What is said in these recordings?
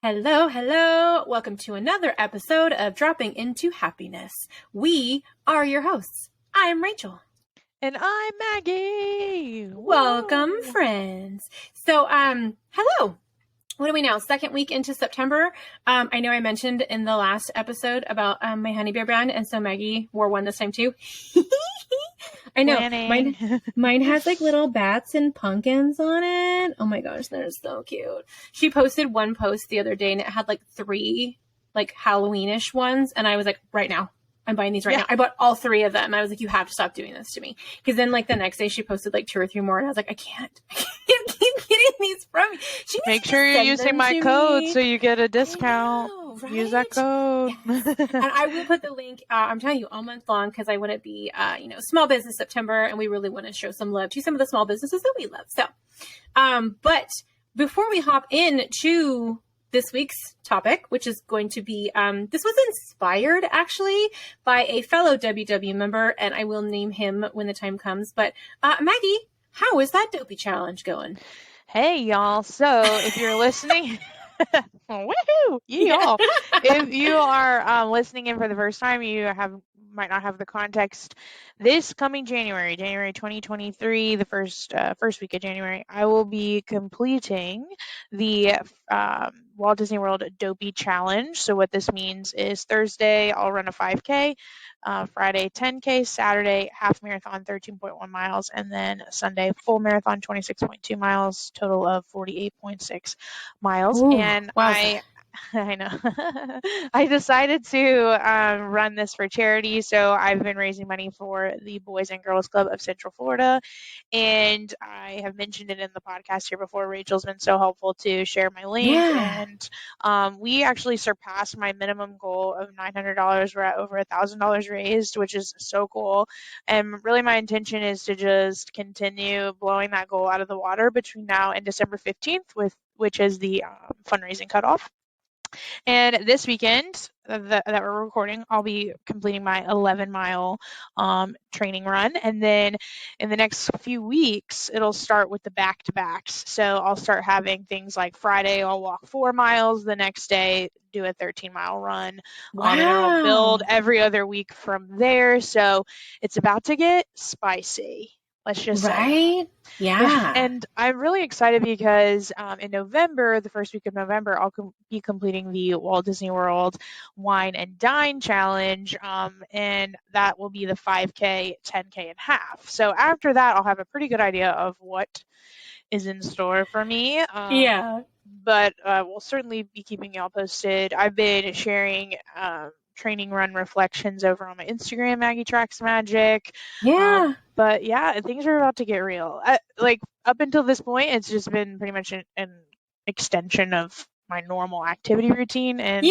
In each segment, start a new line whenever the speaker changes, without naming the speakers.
Hello, hello. Welcome to another episode of Dropping into Happiness. We are your hosts. I'm Rachel.
And I'm Maggie.
Welcome,
Whoa.
friends. So, hello. What are we now? Second week into September. I know I mentioned in the last episode about my HoneyBearBand, and so Maggie wore one this time too. I know. Mine has like little bats and pumpkins on it. Oh my gosh, they're so cute. She posted one post the other day and it had like 3 like Halloweenish ones, and I was like, right now. I'm buying these right now. I bought all 3 of them. I was like, you have to stop doing this to me. Because then like the next day she posted like 2 or 3 more, and I was like, I can't keep getting these from me.
Make sure you're using my code so you get a discount.
Know, right?
Use that code.
Yes. And I will put the link, I'm telling you, all month long, because I want to be, Small Business September, and we really want to show some love to some of the small businesses that we love. So, but before we hop into this week's topic, which is going to be, this was inspired actually by a fellow WW member, and I will name him when the time comes. But Maggie, how is that Dopey challenge going?
Hey, y'all. So if you're listening, woohoo, y'all. If you are listening in for the first time, might not have the context. This coming January 2023, the first week of January, I will be completing the Walt Disney World Dopey Challenge. So what this means is Thursday, I'll run a 5K, Friday, 10K, Saturday, half marathon, 13.1 miles, and then Sunday, full marathon, 26.2 miles, total of 48.6 miles.
Ooh,
and
wow.
I know. I decided to run this for charity. So I've been raising money for the Boys and Girls Club of Central Florida. And I have mentioned it in the podcast here before. Rachel's been so helpful to share my link.
Yeah.
And we actually surpassed my minimum goal of $900. We're at over $1,000 raised, which is so cool. And really my intention is to just continue blowing that goal out of the water between now and December 15th, which is the fundraising cutoff. And this weekend that we're recording, I'll be completing my 11-mile training run. And then in the next few weeks, it'll start with the back-to-backs. So I'll start having things like Friday, I'll walk 4 miles. The next day, do a 13-mile run.
Wow.
And it'll build every other week from there. So it's about to get spicy. Let's just say.
Yeah.
And I'm really excited because in November, the first week of November, I'll be completing the Walt Disney World Wine and Dine Challenge, and that will be the 5K, 10K, and half. So after that, I'll have a pretty good idea of what is in store for me. But we'll certainly be keeping y'all posted. I've been sharing training run reflections over on my Instagram, Maggie Tracks Magic.
Yeah.
But yeah, things are about to get real. Up until this point, it's just been pretty much an extension of my normal activity routine, and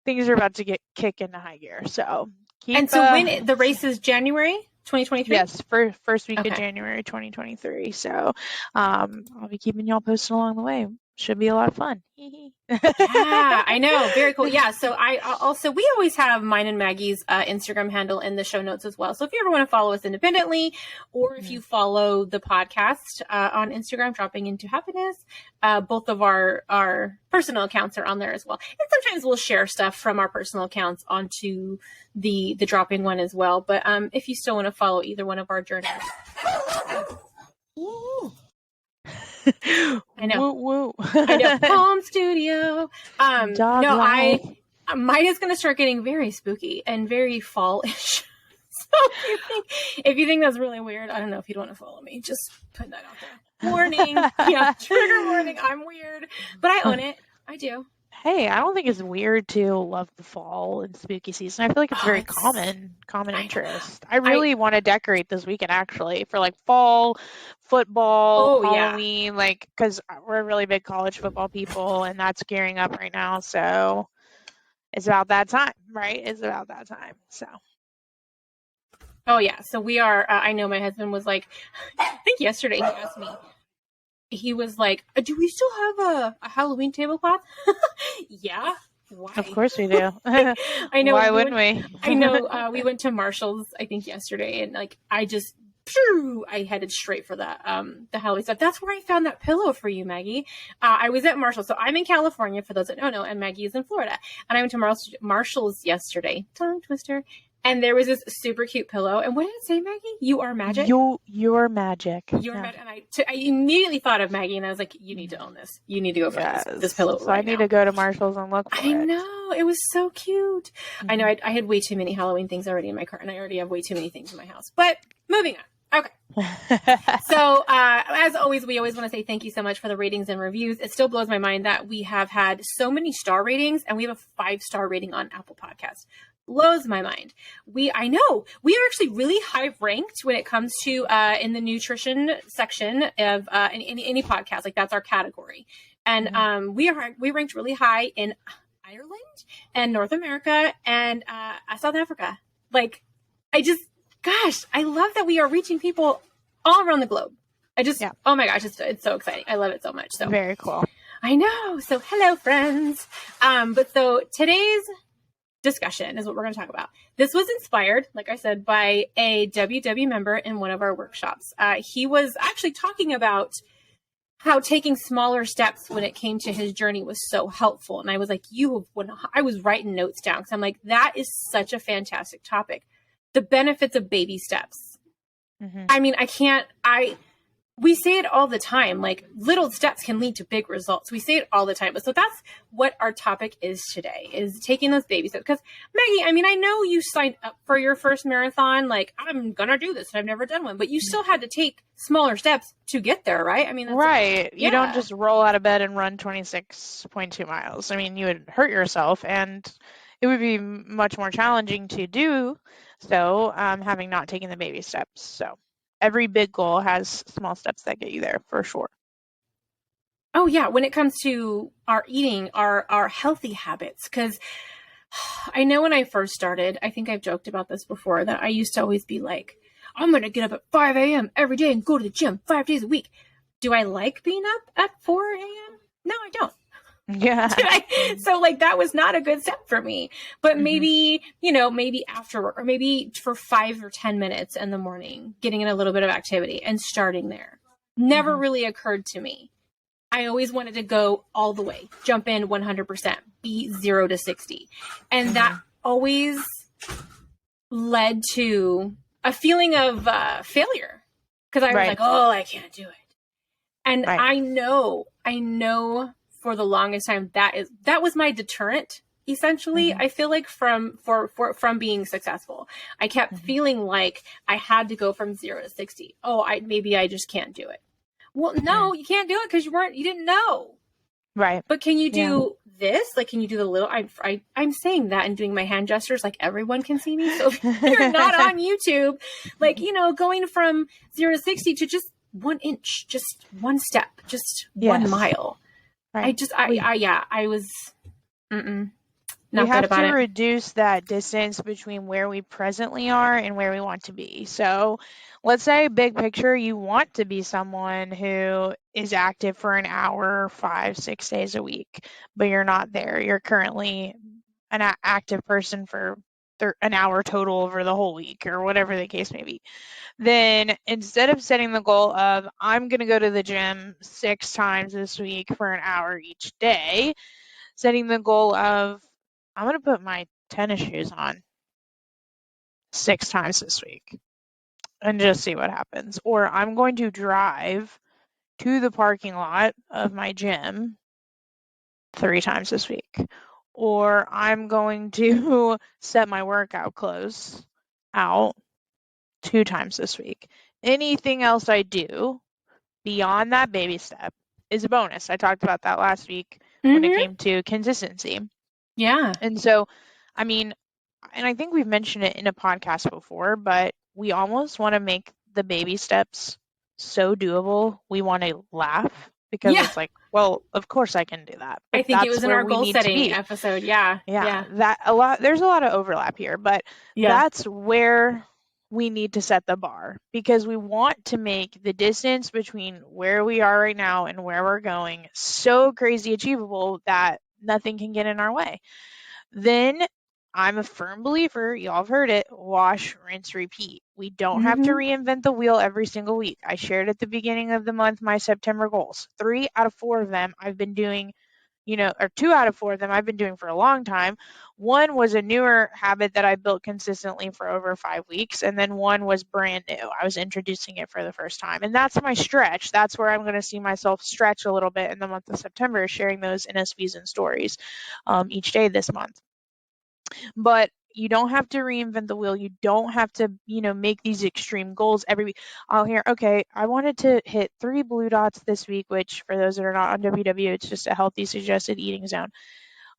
things are about to kick into high gear. So
when the race is January 2023?
Yes, first week of January 2023. So I'll be keeping y'all posted along the way. Should be a lot of fun.
Yeah, I know. Very cool. Yeah. So we always have mine and Maggie's Instagram handle in the show notes as well. So if you ever want to follow us independently, or if you follow the podcast on Instagram, Dropping into Happiness, both of our personal accounts are on there as well. And sometimes we'll share stuff from our personal accounts onto the Dropping one as well. But if you still want to follow either one of our journeys. I know.
Woo.
I know. Home studio. Mine is going to start getting very spooky and very fall-ish. So if you think that's really weird, I don't know if you'd want to follow me. Just put that out there. Warning. Trigger warning. I'm weird, but I own it. I do.
Hey, I don't think it's weird to love the fall and spooky season. I feel like it's very common interest. I really want to decorate this weekend actually for like fall football, Halloween, because we're really big college football people, and that's gearing up right now. So it's about that time, right? It's about that time. So.
Oh yeah. So we are. I know my husband was like, I think yesterday he asked me. He was like, do we still have a Halloween tablecloth? Yeah. Why?
Of course we do.
I know.
Why wouldn't we?
I know. We went to Marshall's, I think, yesterday, and I just I headed straight for the Halloween stuff. That's where I found that pillow for you, Maggie. I was at Marshall's. So I'm in California, for those that don't know, and Maggie is in Florida. And I went to Marshall's yesterday. Tongue twister. And there was this super cute pillow. And what did it say, Maggie? You are magic?
You're magic.
You're magic. And I immediately thought of Maggie, and I was like, you need to own this. You need to go for this pillow.
So I need to go to Marshall's and look for it.
I know. It was so cute. Mm-hmm. I know I had way too many Halloween things already in my cart, and I already have way too many things in my house. But moving on. Okay. So, as always, we always want to say thank you so much for the ratings and reviews. It still blows my mind that we have had so many star ratings, and we have a 5-star rating on Apple Podcasts. Blows my mind. I know we are actually really high ranked when it comes to in the nutrition section of any podcast. Like, that's our category, and we ranked really high in Ireland and North America and South Africa. Like, gosh, I love that we are reaching people all around the globe. Oh my gosh, it's so exciting. I love it so much. So
very cool.
I know. So hello, friends. So today's discussion is what we're going to talk about. This was inspired, like I said, by a WW member in one of our workshops. He was actually talking about how taking smaller steps when it came to his journey was so helpful. And I was like, I was writing notes down because I'm like, that is such a fantastic topic. The benefits of baby steps. Mm-hmm. I mean, we say it all the time, like little steps can lead to big results. We say it all the time. But so that's what our topic is today, is taking those baby steps. Because Maggie, I mean, I know you signed up for your first marathon. Like, I'm going to do this. And I've never done one, but you still had to take smaller steps to get there, right? I mean, that's
right. You don't just roll out of bed and run 26.2 miles. I mean, you would hurt yourself, and it would be much more challenging to do so, having not taken the baby steps. So every big goal has small steps that get you there, for sure.
Oh yeah, when it comes to our eating, our healthy habits, because I know when I first started, I think I've joked about this before, that I used to always be like, I'm going to get up at 5 a.m. every day and go to the gym 5 days a week. Do I like being up at 4 a.m.? No, I don't.
Yeah.
So like, that was not a good step for me, but maybe after work, or maybe for 5 or 10 minutes in the morning, getting in a little bit of activity and starting there never really occurred to me. I always wanted to go all the way, jump in 100%, be 0 to 60. And that always led to a feeling of failure, because I was like, oh, I can't do it. And I know for the longest time, that was my deterrent, essentially. I feel like from being successful, I kept feeling like I had to go from 0 to 60. Oh, maybe I just can't do it. Well, no, you can't do it because you didn't know. Right. But can you do this? Like, can you do the little, I'm saying that and doing my hand gestures like everyone can see me. So if you're not on YouTube, like, going from 0 to 60 to just 1 inch, just one step, just 1 mile. Right. I was not good about it.
We have to reduce that distance between where we presently are and where we want to be. So let's say, big picture, you want to be someone who is active for an hour, 5-6 days a week, but you're not there. You're currently an active person for an hour total over the whole week, or whatever the case may be. Then instead of setting the goal of, I'm going to go to the gym 6 times this week for an hour each day, setting the goal of, I'm going to put my tennis shoes on 6 times this week and just see what happens. Or I'm going to drive to the parking lot of my gym 3 times this week. Or I'm going to set my workout clothes out 2 times this week. Anything else I do beyond that baby step is a bonus. I talked about that last week when it came to consistency. Yeah. And so, I mean, and I think we've mentioned it in a podcast before, but we almost want to make the baby steps so doable, we want to laugh, because it's like, well, of course I can do that. But
I think it was in our goal setting episode. Yeah.
There's a lot of overlap here, but that's where we need to set the bar, because we want to make the distance between where we are right now and where we're going so crazy achievable that nothing can get in our way. Then I'm a firm believer, y'all have heard it, wash, rinse, repeat. We don't have to
Mhm.
reinvent the wheel every single week. I shared at the beginning of the month my September goals. 3 out of 4 of them I've been doing, or 2 out of 4 of them I've been doing for a long time. One was a newer habit that I built consistently for over 5 weeks, and then one was brand new. I was introducing it for the first time. And that's my stretch. That's where I'm going to see myself stretch a little bit in the month of September, sharing those NSVs and stories each day this month. But you don't have to reinvent the wheel. You don't have to, make these extreme goals every week. I'll hear, okay, I wanted to hit 3 blue dots this week, which for those that are not on WW, it's just a healthy suggested eating zone.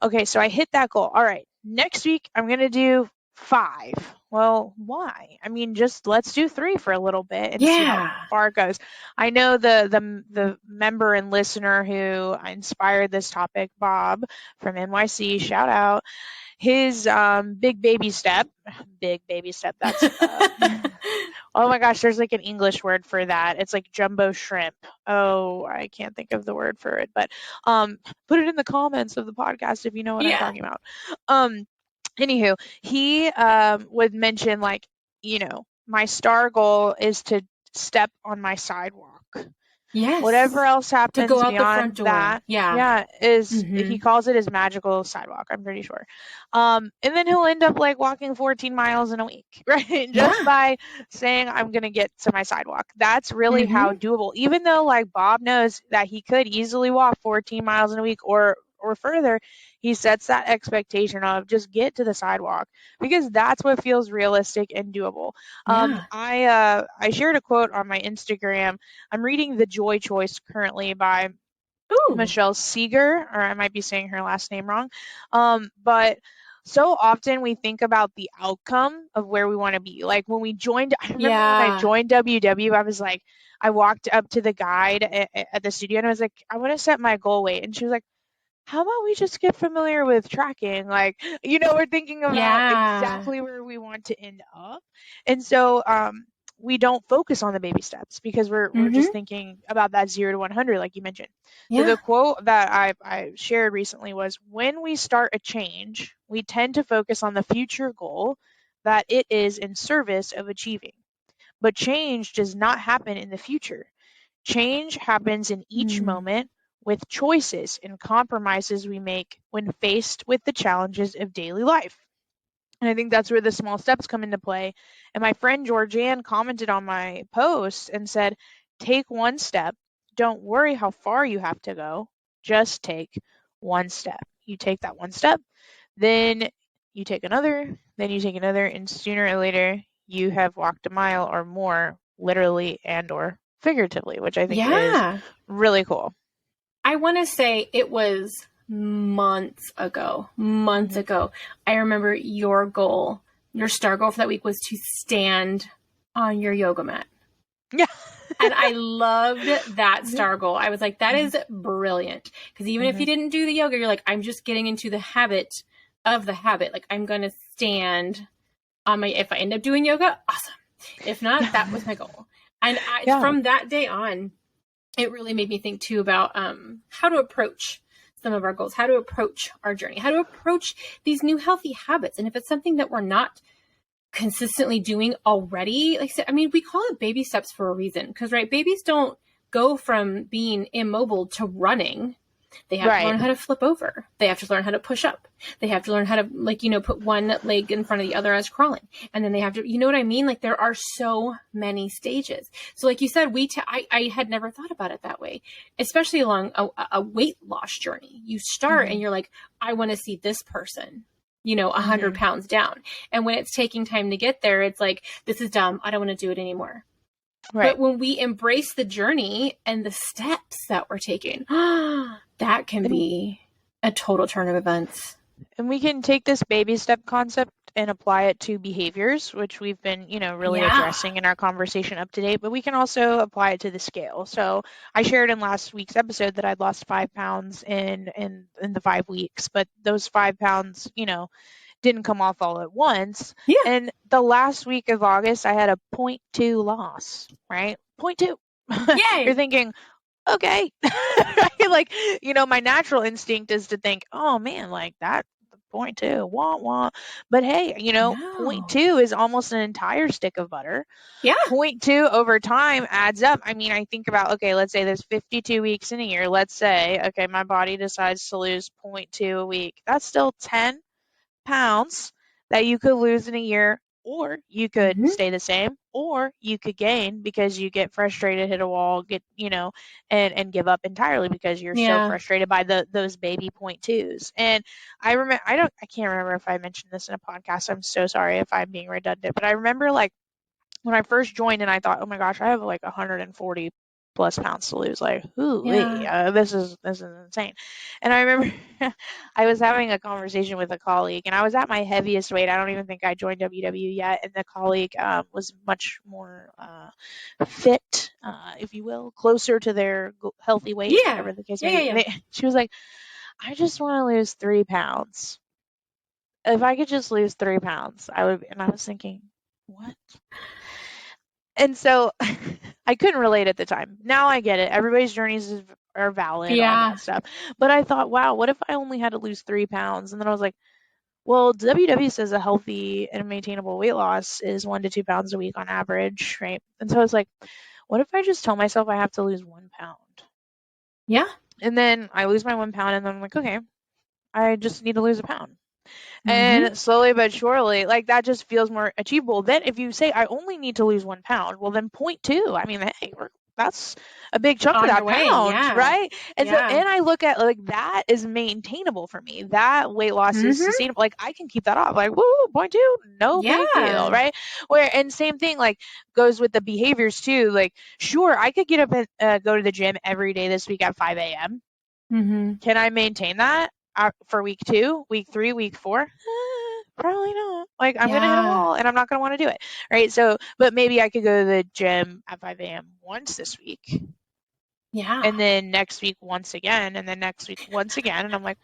Okay, so I hit that goal. All right, next week I'm going to do 5. Well, why? I mean, just let's do 3 for a little bit and see how far it goes. I know the member and listener who inspired this topic, Bob from NYC, shout out. His big baby step, that's oh my gosh, there's like an English word for that. It's like jumbo shrimp. Oh, I can't think of the word for it, but put it in the comments of the podcast if you know what I'm talking about. Anywho, he would mention, like, my star goal is to step on my sidewalk.
Yes.
Whatever else happens
to go out the
beyond
front door.
that, is he calls it his magical sidewalk, I'm pretty sure. And then he'll end up like walking 14 miles in a week, right? Just by saying, I'm going to get to my sidewalk. That's really how doable, even though like Bob knows that he could easily walk 14 miles in a week or further, he sets that expectation of just get to the sidewalk because that's what feels realistic and doable. I shared a quote on my Instagram. I'm reading The Joy Choice currently by Michelle Seeger, or I might be saying her last name wrong. But so often we think about the outcome of where we want to be. Like when we joined, I remember when I joined WW, I was like, I walked up to the guide at the studio and I was like, I want to set my goal weight. And she was like, how about we just get familiar with tracking? Like, we're thinking about exactly where we want to end up. And so we don't focus on the baby steps because we're just thinking about that 0 to 100, like you mentioned. So the quote that I shared recently was, when we start a change, we tend to focus on the future goal that it is in service of achieving. But change does not happen in the future. Change happens in each moment with choices and compromises we make when faced with the challenges of daily life. And I think that's where the small steps come into play. And my friend Georgianne commented on my post and said, take one step. Don't worry how far you have to go. Just take one step. You take that one step, then you take another, then you take another, and sooner or later you have walked a mile or more, literally and or figuratively, which I think is really cool.
I want to say it was months ago. I remember your goal, your star goal for that week was to stand on your yoga mat.
Yeah.
And I loved that star goal. I was like, that is brilliant. Because even if you didn't do the yoga, you're like, I'm just getting into the habit of the habit. Like, I'm going to stand on my, if I end up doing yoga, awesome. If not, that was my goal. And from that day on, it really made me think too about how to approach some of our goals, how to approach our journey, how to approach these new healthy habits. And if it's something that we're not consistently doing already, like I said, I mean, we call it baby steps for a reason, because babies don't go from being immobile to running. They have to learn how to flip over. They have to learn how to push up. They have to learn how to, put one leg in front of the other as crawling. And then they have to, you know what I mean? Like, there are so many stages. So like you said, I had never thought about it that way, especially along a weight loss journey. You start and you're like, I want to see this person, 100 pounds down. And when it's taking time to get there, it's like, this is dumb. I don't want to do it anymore. Right. But when we embrace the journey and the steps that we're taking, that can be a total turn of events.
And we can take this baby step concept and apply it to behaviors, which we've been, really addressing in our conversation up to date, but we can also apply it to the scale. So I shared in last week's episode that I'd lost 5 pounds in the 5 weeks, but those 5 pounds, didn't come off all at once.
Yeah.
And the last week of August, I had a 0.2 loss, right? 0.2.
Yay.
You're thinking, okay. Like, my natural instinct is to think, oh man, like that 0.2, wah, wah. But hey, you know,
No.
0.2 is almost an entire stick of butter.
Yeah.
0.2 over time adds up. I mean, I think about, okay, let's say there's 52 weeks in a year. Let's say, okay, my body decides to lose 0.2 a week. That's still 10 pounds that you could lose in a year, or you could stay the same, or you could gain because you get frustrated, hit a wall, and give up entirely because you're so frustrated by those baby 0.2s. And I can't remember if I mentioned this in a podcast. I'm so sorry if I'm being redundant, but I remember like when I first joined and I thought, oh my gosh, I have like 140 plus pounds to lose. Like, this is insane. And I remember I was having a conversation with a colleague, and I was at my heaviest weight. I don't even think I joined WW yet, and the colleague was much more fit, if you will, closer to their healthy weight, whatever the case may be. She was like, I just want to lose 3 pounds. If I could just lose 3 pounds, I would. And I was thinking, what? And so I couldn't relate at the time. Now I get it. Everybody's journeys are valid, all that stuff. But I thought, wow, what if I only had to lose 3 pounds? And then I was like, well, WW says a healthy and maintainable weight loss is 1 to 2 pounds a week on average, right? And so I was like, what if I just tell myself I have to lose 1 pound?
Yeah.
And then I lose my 1 pound, and then I'm like, okay, I just need to lose a pound. And slowly but surely, like, that just feels more achievable. Then if you say I only need to lose 1 pound, well then 0.2. I mean, hey, that's a big chunk of that pound, right? And so, and I look at like that is maintainable for me. That weight loss is sustainable. Like I can keep that off. Like, woo, 0.2, no big deal, right? And same thing like goes with the behaviors too. Like, sure, I could get up and go to the gym every day this week at 5 a.m. Can I maintain that? For week 2, week 3, week 4? Probably not. Like, I'm going to hit a wall and I'm not going to want to do it. Right. So, but maybe I could go to the gym at 5 a.m. once this week.
Yeah.
And then next week once again. And then next week once again. And I'm like,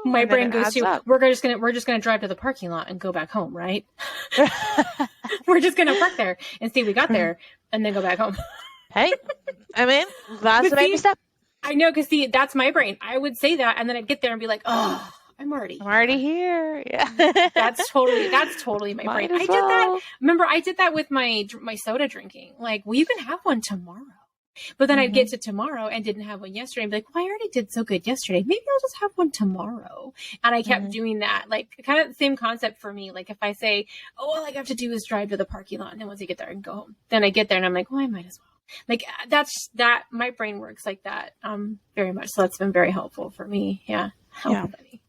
my brain goes to, we're just gonna drive to the parking lot and go back home, right? We're just gonna park there and see we got there and then go back home.
Hey, I mean, that's a baby step.
I know, because see, that's my brain. I would say that, and then I'd get there and be like, "Oh, I'm already here."
Yeah,
that's totally my brain. I did that. Remember, I did that with my soda drinking. Like, well, you can have one tomorrow, but then I'd get to tomorrow and didn't have one yesterday, and be like, "Well, I already did so good yesterday. Maybe I'll just have one tomorrow." And I kept doing that. Like, kind of the same concept for me. Like, if I say, "Oh, all I have to do is drive to the parking lot," and then once I get there, I can go home. Then I get there and I'm like, "Well, I might as well." Like that my brain works like that very much. So that's been very helpful for me. Yeah. Funny.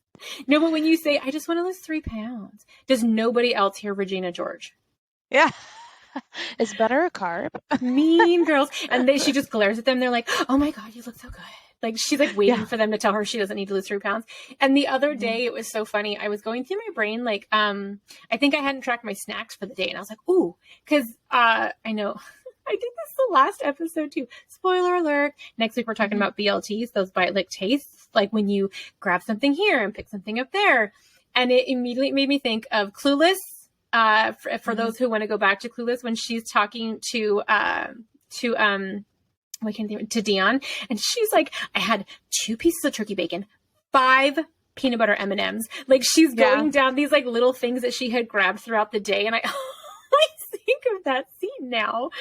No, but when you say I just want to lose 3 pounds, does nobody else hear Regina George?
Yeah. Is butter a carb?
Mean girls. And she just glares at them. They're like, "Oh my God, you look so good." Like she's like waiting for them to tell her she doesn't need to lose 3 pounds. And the other day it was so funny. I was going through my brain, like, I think I hadn't tracked my snacks for the day. And I was like, ooh, because I know I did this the last episode too. Spoiler alert. Next week we're talking about BLTs, those bite lick tastes, like when you grab something here and pick something up there. And it immediately made me think of Clueless. For those who want to go back to Clueless, when she's talking to Dion, and she's like, "I had 2 pieces of turkey bacon, 5 peanut butter M&Ms." Like she's going down these like little things that she had grabbed throughout the day, and I think of that scene now.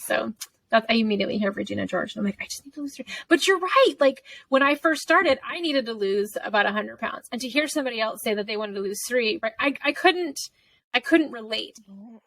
So that's, I immediately hear Regina George and I'm like, I just need to lose 3. But you're right. Like when I first started, I needed to lose about 100 pounds, and to hear somebody else say that they wanted to lose 3, right? I couldn't relate,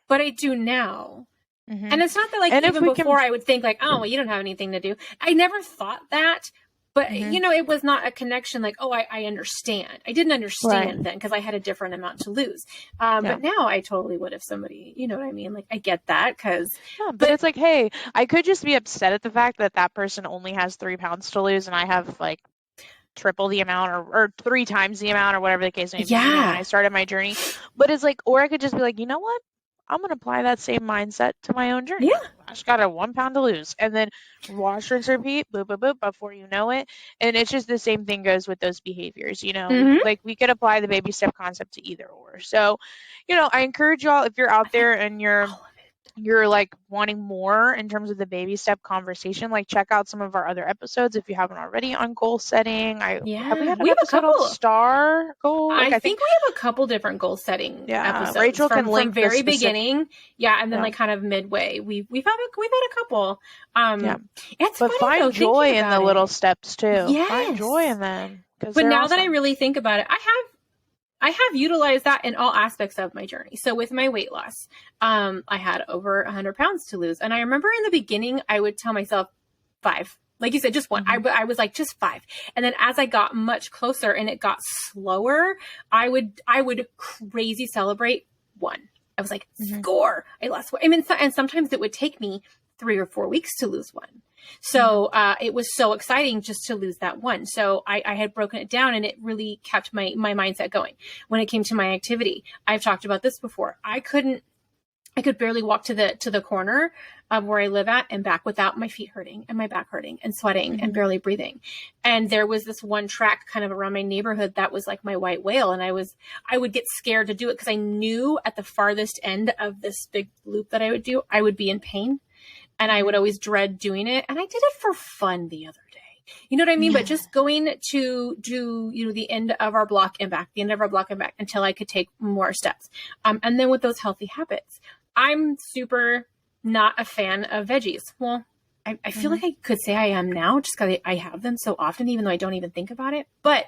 but I do now. And it's not that like, and even before I would think like, oh, well, you don't have anything to do. I never thought that. But, it was not a connection like, oh, I understand. I didn't understand then because I had a different amount to lose. But now I totally would if somebody, you know what I mean? Like, I get that because.
Yeah, but it's like, hey, I could just be upset at the fact that that person only has 3 pounds to lose and I have like triple the amount or 3 times the amount or whatever the case may be when I started my journey. But it's like, or I could just be like, you know what? I'm going to apply that same mindset to my own journey.
Yeah.
I just got a 1 pound to lose, and then wash, rinse, repeat, boop, boop, boop, before you know it. And it's just the same thing goes with those behaviors, like we could apply the baby step concept to either or. So, I encourage y'all, if you're out there and you're you're like wanting more in terms of the baby step conversation, like check out some of our other episodes if you haven't already on goal setting. Have we
Yeah,
had an
we have a
episode on
couple.
STAR goal? Like
I
I think
think we have a couple different goal setting
yeah,
episodes
Rachel can
from
link the
very
specific.
beginning, yeah, and then
Yeah,
like kind of midway. We've had a couple.
yeah.
It's
But
funny though
find joy
thinking
in the
about
little
it.
steps too. Find
Yes,
joy in them because
but
they're
now that I
awesome.
really think about it, I have utilized that in all aspects of my journey. So with my weight loss, I had over 100 pounds to lose. And I remember in the beginning, I would tell myself 5, like you said, just 1. I was like, just 5. And then as I got much closer and it got slower, I would crazy celebrate 1. I was like, score, I lost 1. I mean, and sometimes it would take me 3 or 4 weeks to lose 1. So it was so exciting just to lose that 1. So I had broken it down and it really kept my mindset going. When it came to my activity, I've talked about this before. I could barely walk to the corner of where I live at and back without my feet hurting and my back hurting and sweating and barely breathing. And there was this one track kind of around my neighborhood that was like my white whale. And I would get scared to do it because I knew at the farthest end of this big loop that I would do, I would be in pain. And I would always dread doing it. And I did it for fun the other day. You know what I mean? But just going to do, the end of our block and back, until I could take more steps. And then with those healthy habits, I'm super not a fan of veggies. Well, I feel like I could say I am now just because I have them so often, even though I don't even think about it. But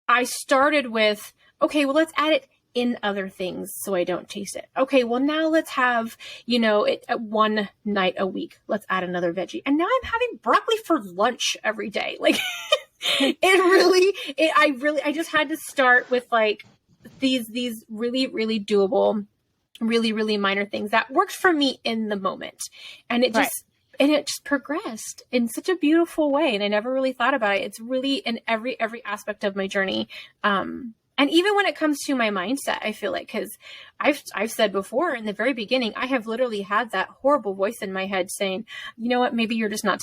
I started with, okay, well, let's add it in other things so I don't taste it. Okay, well now let's have, it at 1 night a week. Let's add another veggie. And now I'm having broccoli for lunch every day. Like I just had to start with like these really, really doable, really, really minor things that worked for me in the moment. And it just progressed in such a beautiful way. And I never really thought about it. It's really in every aspect of my journey. And even when it comes to my mindset, I feel like, because I've said before in the very beginning, I have literally had that horrible voice in my head saying, you know what, maybe you're just not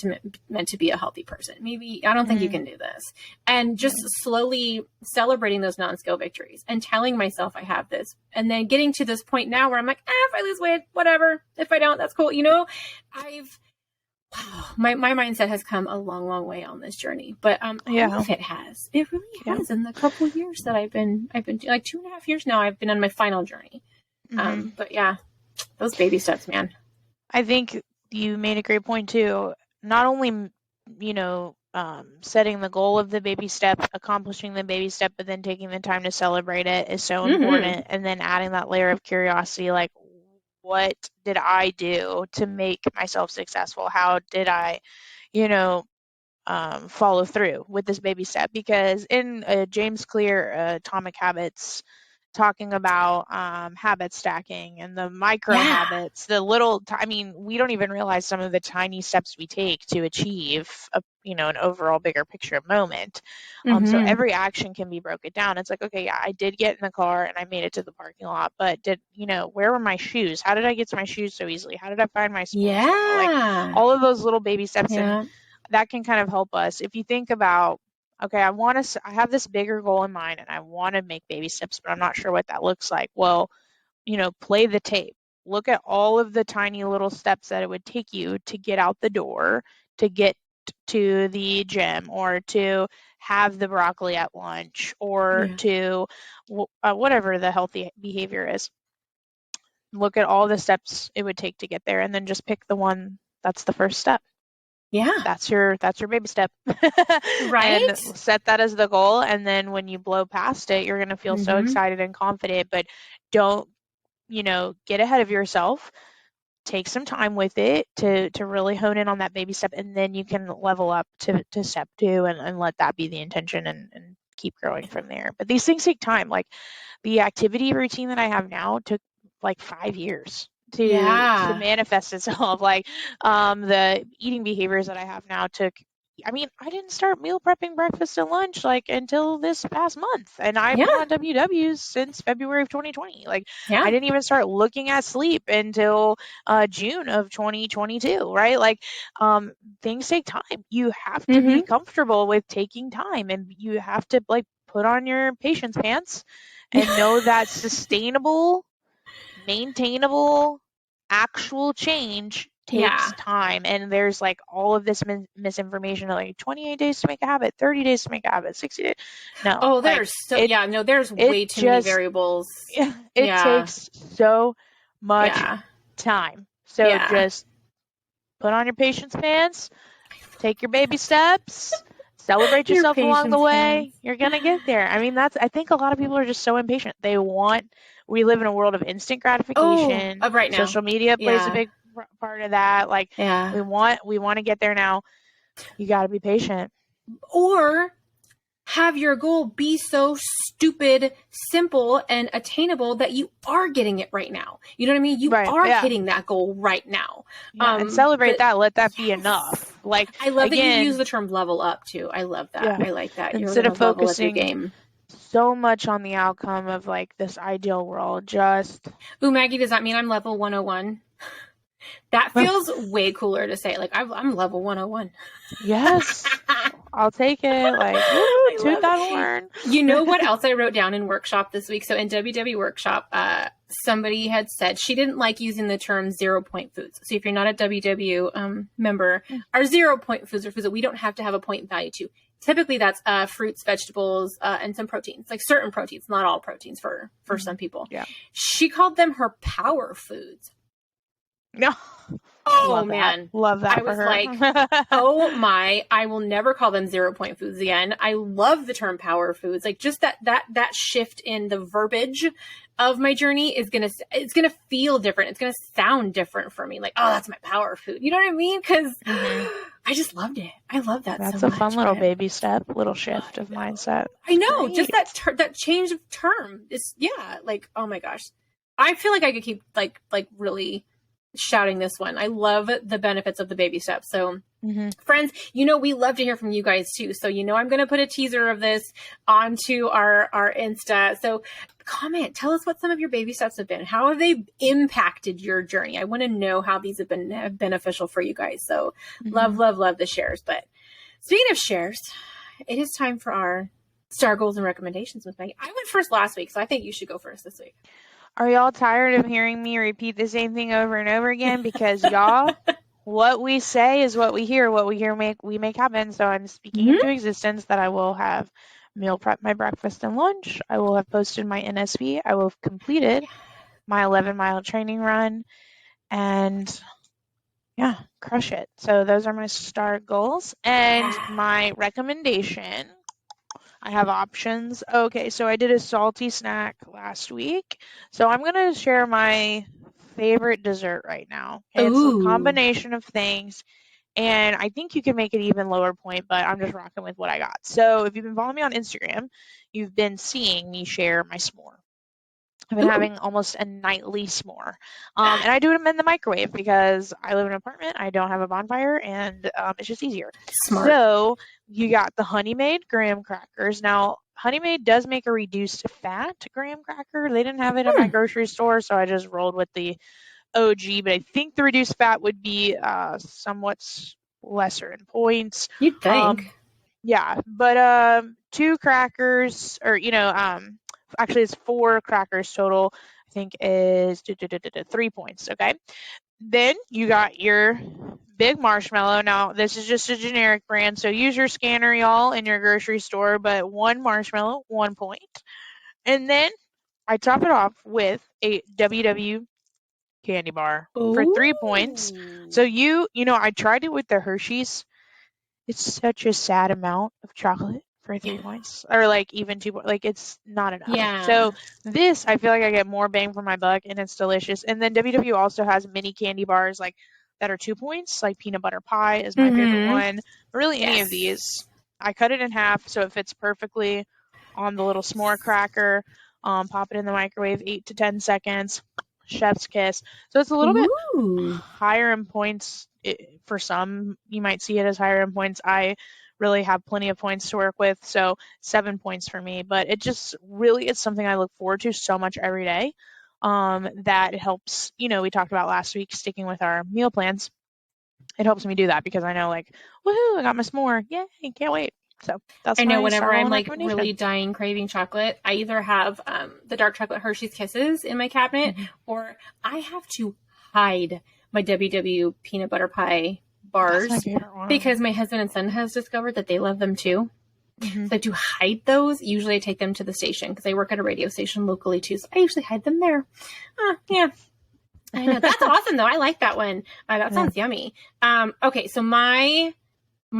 meant to be a healthy person. Maybe I don't think you can do this. And just slowly celebrating those non-skill victories and telling myself I have this. And then getting to this point now where I'm like, if I lose weight, whatever. If I don't, that's cool. My mindset has come a long, long way on this journey, but it has. It really has. In the couple of years that I've been like 2.5 years now, I've been on my final journey. But yeah, those baby steps, man.
I think you made a great point too. Not only, setting the goal of the baby step, accomplishing the baby step, but then taking the time to celebrate it is so important. And then adding that layer of curiosity, like, what did I do to make myself successful? How did I, follow through with this baby step? Because in James Clear, Atomic Habits, talking about habit stacking and the micro habits, the little, we don't even realize some of the tiny steps we take to achieve an overall bigger picture moment. So every action can be broken down. It's like, okay, yeah, I did get in the car and I made it to the parking lot, but where were my shoes? How did I get to my shoes so easily? How did I find my sports bra? Like all of those little baby steps, and that can kind of help us. If you think about, okay, I have this bigger goal in mind and I want to make baby steps, but I'm not sure what that looks like. Well, play the tape. Look at all of the tiny little steps that it would take you to get out the door, to get to the gym, or to have the broccoli at lunch, or to whatever the healthy behavior is. Look at all the steps it would take to get there, and then just pick the one that's the first step.
Yeah.
That's your baby step.
Right.
And set that as the goal. And then when you blow past it, you're going to feel so excited and confident, but don't, get ahead of yourself. Take some time with it to really hone in on that baby step. And then you can level up to step 2 and let that be the intention and keep growing from there. But these things take time. Like the activity routine that I have now took like 5 years to manifest itself. Like the eating behaviors that I have now took, I didn't start meal prepping breakfast and lunch until this past month, and I've been on WWs since February of 2020. I didn't even start looking at sleep until June of 2022, right? Things take time. You have to be comfortable with taking time, and you have to put on your patience pants and know that sustainable, maintainable actual change takes
Yeah.
time, and there's like all of this misinformation, like 28 days to make a habit, 30 days to make a habit, 60 days. No,
Oh,
like
there's there's
it
way too many
just
variables.
it
Yeah.
takes so much
Yeah.
time. So
Yeah.
just put on your patience pants, take your baby steps, celebrate
Your
yourself along the
patience
way.
pants.
You're gonna get there. I mean, I think a lot of people are just so impatient. We live in a world of instant gratification.
Of right now.
Social media plays a
Yeah.
big part of that. Like,
Yeah.
we want to get there now. You got to be patient.
Or have your goal be so stupid, simple, and attainable that you are getting it right now. You know what I mean? You
Right,
are
yeah.
hitting that goal right now.
Yeah, and celebrate that. Let that be
Yes.
enough. Like,
I love that you
again,
use the term level up too. I love that.
yeah.
I like that. You're
Instead
going
of
to level up your
focusing
game.
so much on the outcome of like this ideal world, just
Ooh, Maggie, does that mean I'm level 101? That feels way cooler to say. Like, I'm level 101.
yes, I'll take it. Like, woo, toot that horn.
You know what else I wrote down in workshop this week? So in WW workshop, somebody had said she didn't like using the term 0 point foods. So if you're not a WW member, our 0 point foods are foods that we don't have to have a point value to. Typically that's fruits, vegetables, and some proteins, like certain proteins, not all proteins for some people.
Yeah.
She called them her power foods.
No.
Oh,
Love
man.
That. Love that
I
for
was
her.
like, oh my, I will never call them 0 point foods again. I love the term power foods. Like just that shift in the verbiage of my journey it's going to feel different. It's going to sound different for me. Like, oh, that's my power food. You know what I mean? Cause I just loved it. I love that.
That's
so
a
much,
fun little baby step, little shift of mindset.
I know.
Great.
Just that change of term is, like, oh my gosh. I feel like I could keep like really shouting this one. I love the benefits of the baby steps. So friends, we love to hear from you guys too. So, I'm going to put a teaser of this onto our Insta. So comment, tell us what some of your baby steps have been. How have they impacted your journey? I want to know how these have been beneficial for you guys. So love the shares. But speaking of shares, it is time for our star goals and recommendations with Maggie. I went first last week, so I think you should go first this week.
Are y'all tired of hearing me repeat the same thing over and over again? Because y'all, what we say is what we hear. What we hear, we make happen. So I'm speaking into existence that I will have meal prep my breakfast and lunch. I will have posted my NSV. I will have completed my 11-mile training run. And yeah, crush it. So those are my STAR goals. And my recommendation, I have options. Okay, so I did a salty snack last week. So I'm going to share my favorite dessert right now. It's a combination of things. And I think you can make it even lower point, but I'm just rocking with what I got. So if you've been following me on Instagram, you've been seeing me share my s'more. I've been having almost a nightly s'more. And I do them in the microwave because I live in an apartment. I don't have a bonfire, and it's just easier.
Smart.
So you got the Honey Maid graham crackers. Now, Honey Maid does make a reduced fat graham cracker. They didn't have it in my grocery store, so I just rolled with the OG. But I think the reduced fat would be somewhat lesser in points.
You'd think.
Yeah, but 2 crackers, or actually it's 4 crackers total, I think is 3 points. Okay, then you got your big marshmallow. Now this is just a generic brand, so use your scanner, y'all, in your grocery store. But 1 marshmallow, 1 point. And then I top it off with a WW candy bar for 3 points. So I tried it with the Hershey's. It's such a sad amount of chocolate for 3 points, or like even 2 points. Like, it's not enough.
Yeah.
So this, I feel like I get more bang for my buck, and it's delicious. And then WW also has mini candy bars like that are 2 points, like peanut butter pie is my favorite one. But really, any of these, I cut it in half so it fits perfectly on the little s'more cracker. Pop it in the microwave, 8 to 10 seconds. Chef's kiss. So it's a little bit higher in points. For some, you might see it as higher in points. I really have plenty of points to work with, so 7 points for me. But it just really is something I look forward to so much every day. That helps. We talked about last week sticking with our meal plans. It helps me do that because I know, like, woohoo, I got my s'more. Yay, can't wait. So that's
I know
my
whenever I'm like
recommendation.
really dying craving chocolate, I either have the dark chocolate Hershey's Kisses in my cabinet, or I have to hide my WW peanut butter pie bars
That's my favorite one.
because my husband and son has discovered that they love them too.
Mm-hmm.
So to hide those, usually I take them to the station because I work at a radio station locally too. So I usually hide them there. Yeah. I know. That's awesome though. I like that one. That sounds yummy. Okay. So my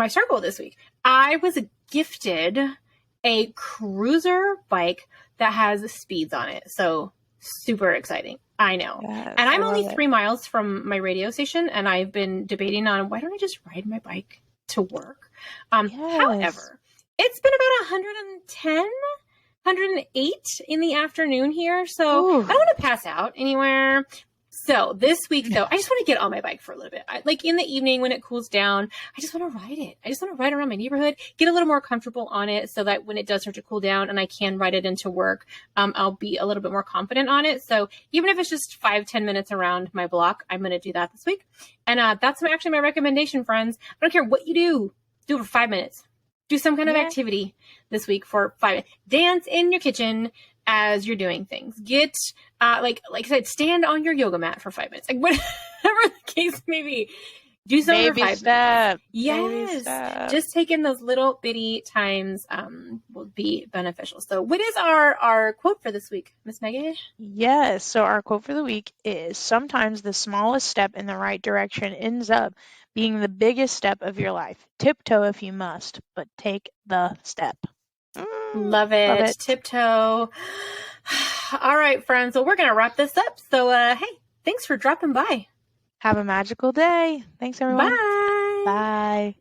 start goal this week, I was gifted a cruiser bike that has speeds on it. So super exciting. I know.
Yes,
and I'm
I
only
love
3 miles from my radio station, and I've been debating on why don't I just ride my bike to work? However, it's been about 110, 108 in the afternoon here. So
Ooh.
I don't want to pass out anywhere. So this week, though, I just want to get on my bike for a little bit. Like in the evening when it cools down, I just want to ride it. I just want to ride around my neighborhood, get a little more comfortable on it so that when it does start to cool down and I can ride it into work, I'll be a little bit more confident on it. So even if it's just 5-10 minutes around my block, I'm going to do that this week. And that's actually my recommendation, friends. I don't care what you do it for 5 minutes. Do some kind of activity this week for 5 minutes. Dance in your kitchen as you're doing things. Get, like I said, stand on your yoga mat for 5 minutes. Like whatever the case may be. Do something for 5 minutes. Yes. Just taking those little bitty times will be beneficial. So what is our quote for this week, Miss Maggie?
Yes. So our quote for the week is, sometimes the smallest step in the right direction ends up being the biggest step of your life. Tiptoe if you must, but take the step.
Love it. Tiptoe. All right, friends. Well, we're going to wrap this up. So, hey, thanks for dropping by.
Have a magical day. Thanks, everyone.
Bye.
Bye.